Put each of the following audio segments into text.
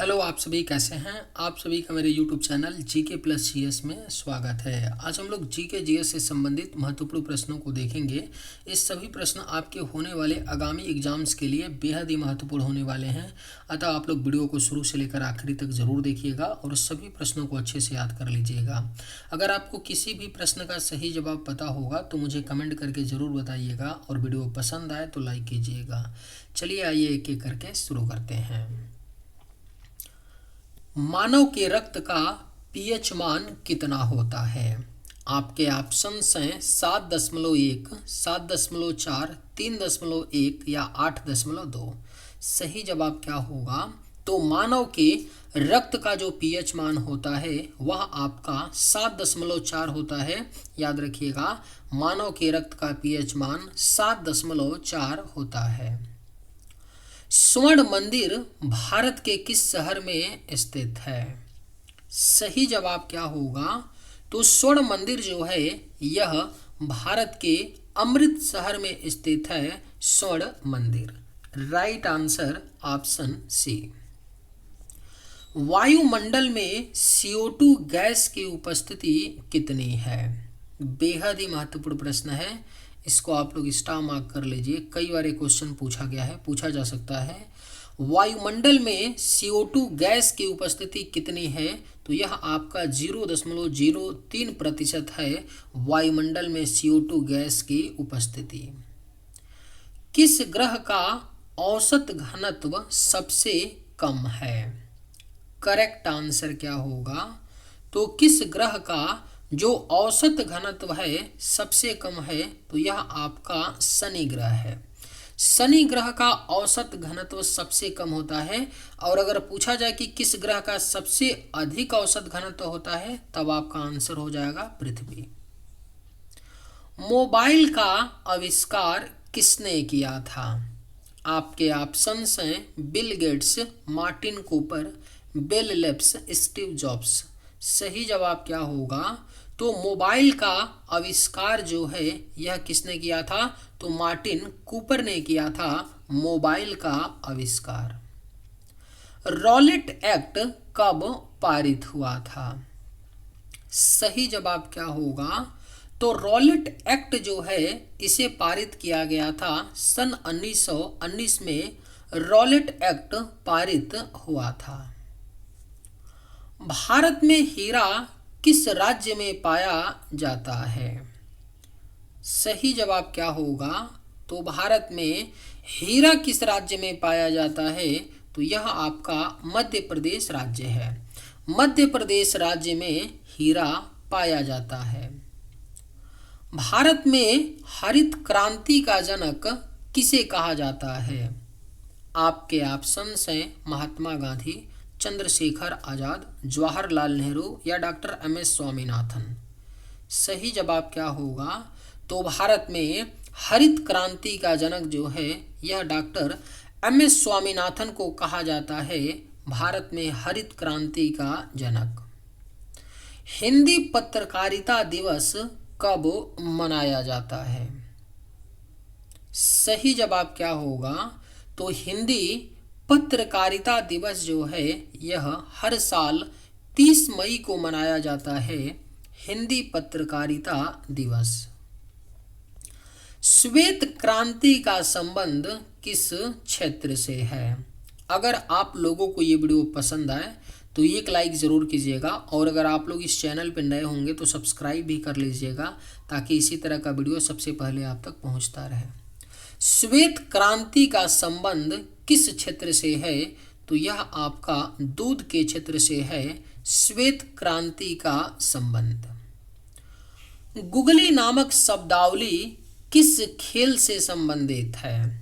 Hello, आप सभी कैसे हैं। आप सभी का मेरे YouTube channel GK plus GS में स्वागत है। आज हम लोग जीके जीएस से संबंधित महत्वपूर्ण प्रश्नों को देखेंगे। ये सभी प्रश्न आपके होने वाले आगामी एग्जाम्स के लिए बेहद ही महत्वपूर्ण होने वाले हैं। अतः आप लोग वीडियो को शुरू से लेकर आखिरी तक ज़रूर देखिएगा और सभी प्रश्नों को अच्छे से याद कर लीजिएगा। अगर आपको किसी भी प्रश्न का सही जवाब पता होगा तो मुझे कमेंट करके ज़रूर बताइएगा और वीडियो पसंद आए तो लाइक कीजिएगा। चलिए आइए एक एक करके शुरू करते हैं। मानव के रक्त का पीएच मान कितना होता है। आपके ऑप्शंस हैं 7.1, 7.4, 3.1 या 8.2। सही जवाब क्या होगा? तो मानव के रक्त का जो पीएच मान होता है वह आपका 7.4 होता है। याद रखिएगा, मानव के रक्त का पीएच मान 7.4 होता है। स्वर्ण मंदिर भारत के किस शहर में स्थित है? सही जवाब क्या होगा? तो स्वर्ण मंदिर जो है यह भारत के अमृत शहर में स्थित है। स्वर्ण मंदिर राइट आंसर ऑप्शन सी। वायुमंडल में CO2 गैस की उपस्थिति कितनी है? बेहद ही महत्वपूर्ण प्रश्न है, इसको आप लोग स्टार मार्क कर लीजिए। कई बार ये क्वेश्चन पूछा जा सकता है। वायुमंडल में CO2 गैस की उपस्थिति कितनी है? तो यह आपका 0.03% है वायुमंडल में CO2 गैस की उपस्थिति। किस ग्रह का औसत घनत्व सबसे कम है? करेक्ट आंसर क्या होगा? तो किस ग्रह का जो औसत घनत्व है सबसे कम है? तो यह आपका शनि ग्रह है। शनि ग्रह का औसत घनत्व सबसे कम होता है। और अगर पूछा जाए कि किस ग्रह का सबसे अधिक औसत घनत्व होता है, तब आपका आंसर हो जाएगा पृथ्वी। मोबाइल का आविष्कार किसने किया था? आपके ऑप्शंस हैं Bill Gates, Martin Cooper, Bell Labs, Steve Jobs. सही जवाब क्या होगा? तो मोबाइल का आविष्कार जो है यह किसने किया था? तो मार्टिन कूपर ने किया था मोबाइल का आविष्कार। रॉलेट एक्ट कब पारित हुआ था? सही जवाब क्या होगा? तो रॉलेट एक्ट जो है इसे पारित किया गया था सन 1919 में। रॉलेट एक्ट पारित हुआ था। भारत में हीरा किस राज्य में पाया जाता है? सही जवाब क्या होगा? तो भारत में हीरा किस राज्य में पाया जाता है? तो यह आपका मध्य प्रदेश राज्य है। मध्य प्रदेश राज्य में हीरा पाया जाता है। भारत में हरित क्रांति का जनक किसे कहा जाता है? आपके ऑप्शंस हैं महात्मा गांधी, चंद्रशेखर आजाद, जवाहरलाल नेहरू या डॉक्टर MS स्वामीनाथन। सही जवाब क्या होगा? तो भारत में हरित क्रांति का जनक जो है यह डॉक्टर MS स्वामीनाथन को कहा जाता है भारत में हरित क्रांति का जनक। हिंदी पत्रकारिता दिवस कब मनाया जाता है? सही जवाब क्या होगा? तो हिंदी पत्रकारिता दिवस जो है यह हर साल 30 मई को मनाया जाता है। हिंदी पत्रकारिता दिवस। श्वेत क्रांति का संबंध किस क्षेत्र से है? अगर आप लोगों को ये वीडियो पसंद आए तो एक लाइक ज़रूर कीजिएगा और अगर आप लोग इस चैनल पर नए होंगे तो सब्सक्राइब भी कर लीजिएगा ताकि इसी तरह का वीडियो सबसे पहले आप तक पहुंचता रहे। श्वेत क्रांति का संबंध किस क्षेत्र से है? तो यह आपका दूध के क्षेत्र से है श्वेत क्रांति का संबंध। गुगली नामक शब्दावली किस खेल से संबंधित है?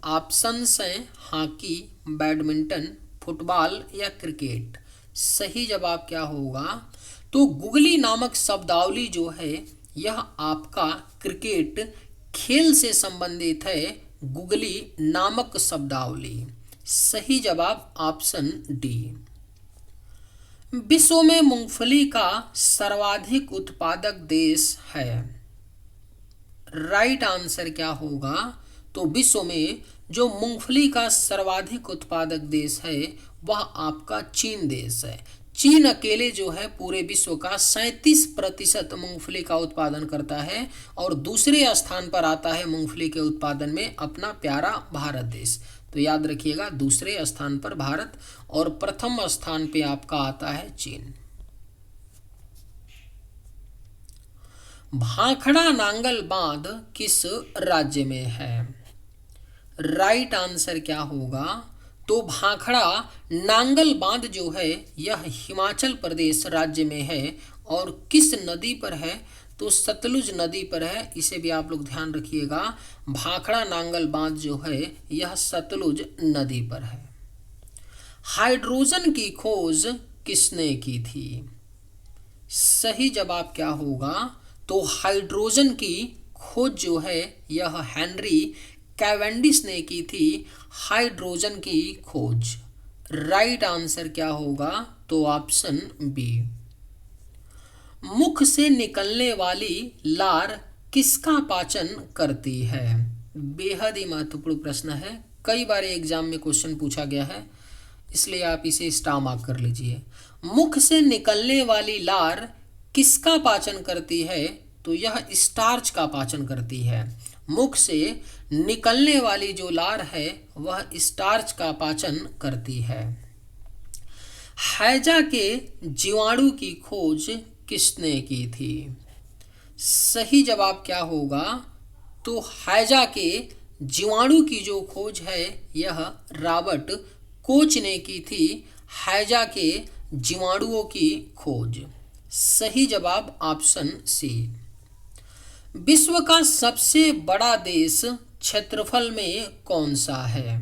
ऑप्शंस हैं हॉकी, बैडमिंटन, फुटबॉल या क्रिकेट। सही जवाब क्या होगा? तो गुगली नामक शब्दावली जो है यह आपका क्रिकेट खेल से संबंधित है। गुगली नामक शब्दावली। सही जवाब ऑप्शन डी। विश्व में मूंगफली का सर्वाधिक उत्पादक देश है। राइट आंसर क्या होगा? तो विश्व में जो मूंगफली का सर्वाधिक उत्पादक देश है वह आपका चीन देश है। चीन अकेले जो है पूरे विश्व का 37% मूंगफली का उत्पादन करता है और दूसरे स्थान पर आता है मूंगफली के उत्पादन में अपना प्यारा भारत देश। तो याद रखिएगा, दूसरे स्थान पर भारत और प्रथम स्थान पे आपका आता है चीन। भाखड़ा नांगल बांध किस राज्य में है? राइट आंसर क्या होगा? तो भाखड़ा नांगल बांध जो है यह हिमाचल प्रदेश राज्य में है और किस नदी पर है? तो सतलुज नदी पर है। इसे भी आप लोग ध्यान रखिएगा, भाखड़ा नांगल बांध जो है यह सतलुज नदी पर है। हाइड्रोजन की खोज किसने की थी? सही जवाब क्या होगा? तो हाइड्रोजन की खोज जो है यह हेनरी कैवेंडिश ने की थी, हाइड्रोजन की खोज। राइट आंसर क्या होगा? तो ऑप्शन बी। मुख से निकलने वाली लार किसका पाचन करती है? बेहद ही महत्वपूर्ण प्रश्न है, कई बार एग्जाम में क्वेश्चन पूछा गया है, इसलिए आप इसे स्टार मार्क कर लीजिए। मुख से निकलने वाली लार किसका पाचन करती है? तो यह स्टार्च का पाचन करती है। मुख से निकलने वाली जो लार है वह स्टार्च का पाचन करती है। हैजा के जीवाणु की खोज किसने की थी? सही जवाब क्या होगा? तो हैजा के जीवाणु की जो खोज है यह रॉबर्ट कोच ने की थी, हैजा के जीवाणुओं की खोज। सही जवाब ऑप्शन सी। विश्व का सबसे बड़ा देश क्षेत्रफल में कौन सा है?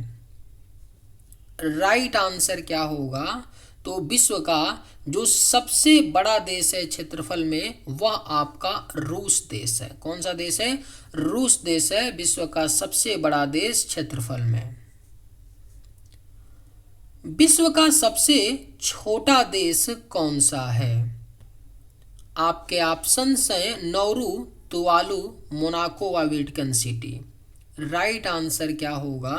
राइट आंसर क्या होगा? तो विश्व का जो सबसे बड़ा देश है क्षेत्रफल में वह आपका रूस देश है। कौन सा देश है? रूस देश है विश्व का सबसे बड़ा देश क्षेत्रफल में। विश्व का सबसे छोटा देश कौन सा है? आपके ऑप्शन हैं नौरू, तुवालू, मोनाको व वेटिकन सिटी। राइट आंसर क्या होगा?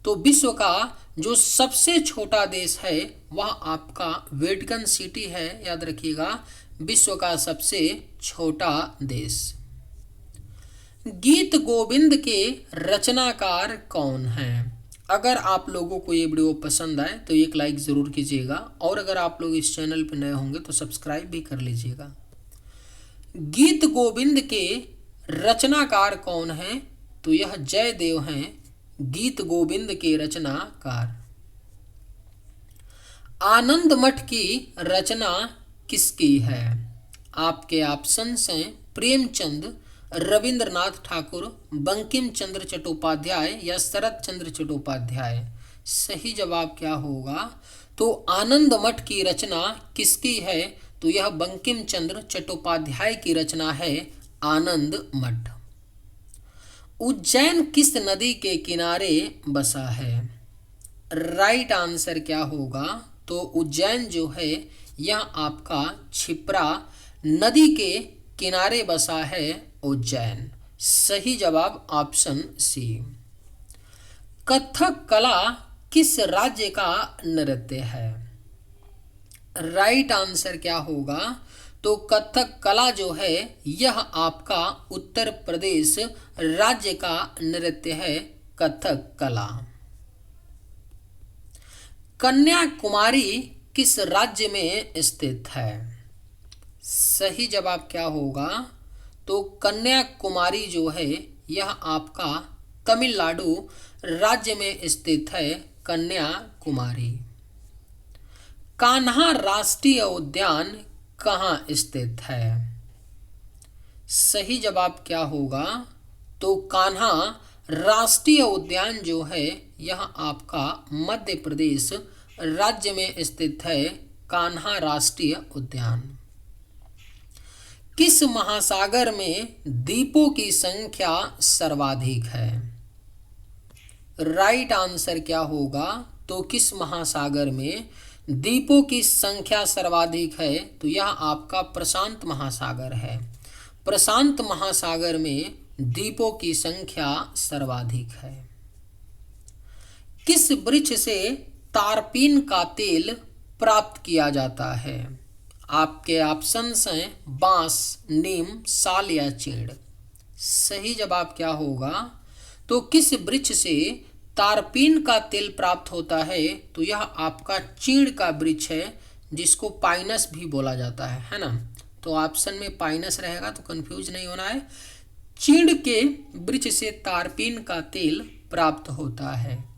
तो विश्व का जो सबसे छोटा देश है वह आपका वेटिकन सिटी है। याद रखिएगा, विश्व का सबसे छोटा देश। गीत गोविंद के रचनाकार कौन हैं? अगर आप लोगों को ये वीडियो पसंद आए तो एक लाइक ज़रूर कीजिएगा और अगर आप लोग इस चैनल पर नए होंगे तो सब्सक्राइब भी कर लीजिएगा। गीत गोविंद के रचनाकार कौन हैं? तो यह जयदेव हैं, गीत गोविंद के रचनाकार। आनंद मठ की रचना किसकी है? आपके ऑप्शंस हैं प्रेमचंद, रविंद्रनाथ ठाकुर, बंकिम चंद्र चट्टोपाध्याय या शरत चंद्र चट्टोपाध्याय। सही जवाब क्या होगा? तो आनंद मठ की रचना किसकी है? तो यह बंकिम चंद्र चट्टोपाध्याय की रचना है आनंद मठ। उज्जैन किस नदी के किनारे बसा है? राइट आंसर क्या होगा? तो उज्जैन जो है यह आपका क्षिप्रा नदी के किनारे बसा है उज्जैन। सही जवाब ऑप्शन सी। कथक कला किस राज्य का नृत्य है? राइट आंसर क्या होगा? तो कथक कला जो है यह आपका उत्तर प्रदेश राज्य का नृत्य है कथक कला। कन्याकुमारी किस राज्य में स्थित है? सही जवाब क्या होगा? तो कन्याकुमारी जो है यह आपका तमिलनाडु राज्य में स्थित है कन्याकुमारी। कान्हा राष्ट्रीय उद्यान कहाँ स्थित है? सही जवाब क्या होगा? तो कान्हा राष्ट्रीय उद्यान जो है यह आपका मध्य प्रदेश राज्य में स्थित है कान्हा राष्ट्रीय उद्यान। किस महासागर में द्वीपों की संख्या सर्वाधिक है? राइट आंसर क्या होगा? तो किस महासागर में द्वीपों की संख्या सर्वाधिक है? तो यह आपका प्रशांत महासागर है। प्रशांत महासागर में द्वीपों की संख्या सर्वाधिक है। किस वृक्ष से तारपीन का तेल प्राप्त किया जाता है? आपके ऑप्शंस हैं बांस, नीम, साल या चीड़। सही जवाब क्या होगा? तो किस वृक्ष से तारपीन का तेल प्राप्त होता है? तो यह आपका चीड़ का वृक्ष है, जिसको पाइनस भी बोला जाता है ना। तो ऑप्शन में पाइनस रहेगा, तो कंफ्यूज नहीं होना है। चीड़ के वृक्ष से तारपीन का तेल प्राप्त होता है।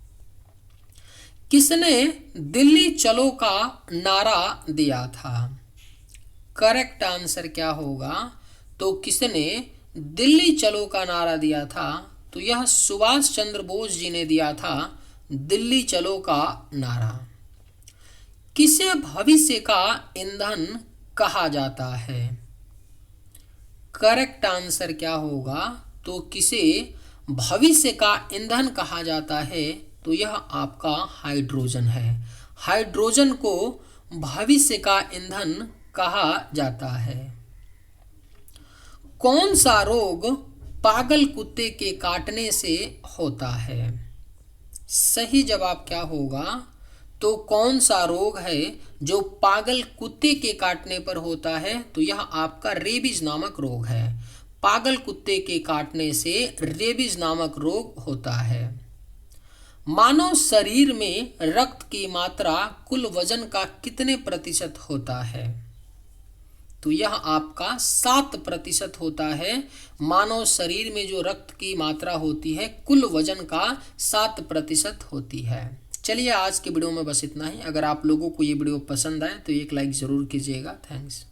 किसने दिल्ली चलो का नारा दिया था? करेक्ट आंसर क्या होगा? तो किसने दिल्ली चलो का नारा दिया था? तो यह सुभाष चंद्र बोस जी ने दिया था दिल्ली चलो का नारा। किसे भविष्य का ईंधन कहा जाता है? करेक्ट आंसर क्या होगा? तो किसे भविष्य का ईंधन कहा जाता है? तो यह आपका हाइड्रोजन है। हाइड्रोजन को भविष्य का ईंधन कहा जाता है। कौन सा रोग पागल कुत्ते के काटने से होता है? सही जवाब क्या होगा? तो कौन सा रोग है जो पागल कुत्ते के काटने पर होता है? तो यह आपका रेबीज नामक रोग है। पागल कुत्ते के काटने से रेबीज नामक रोग होता है। मानव शरीर में रक्त की मात्रा कुल वजन का कितने प्रतिशत होता है? तो यह आपका 7% होता है। मानव शरीर में जो रक्त की मात्रा होती है कुल वजन का 7% होती है। चलिए आज के वीडियो में बस इतना ही। अगर आप लोगों को ये वीडियो पसंद आए तो एक लाइक ज़रूर कीजिएगा। थैंक्स।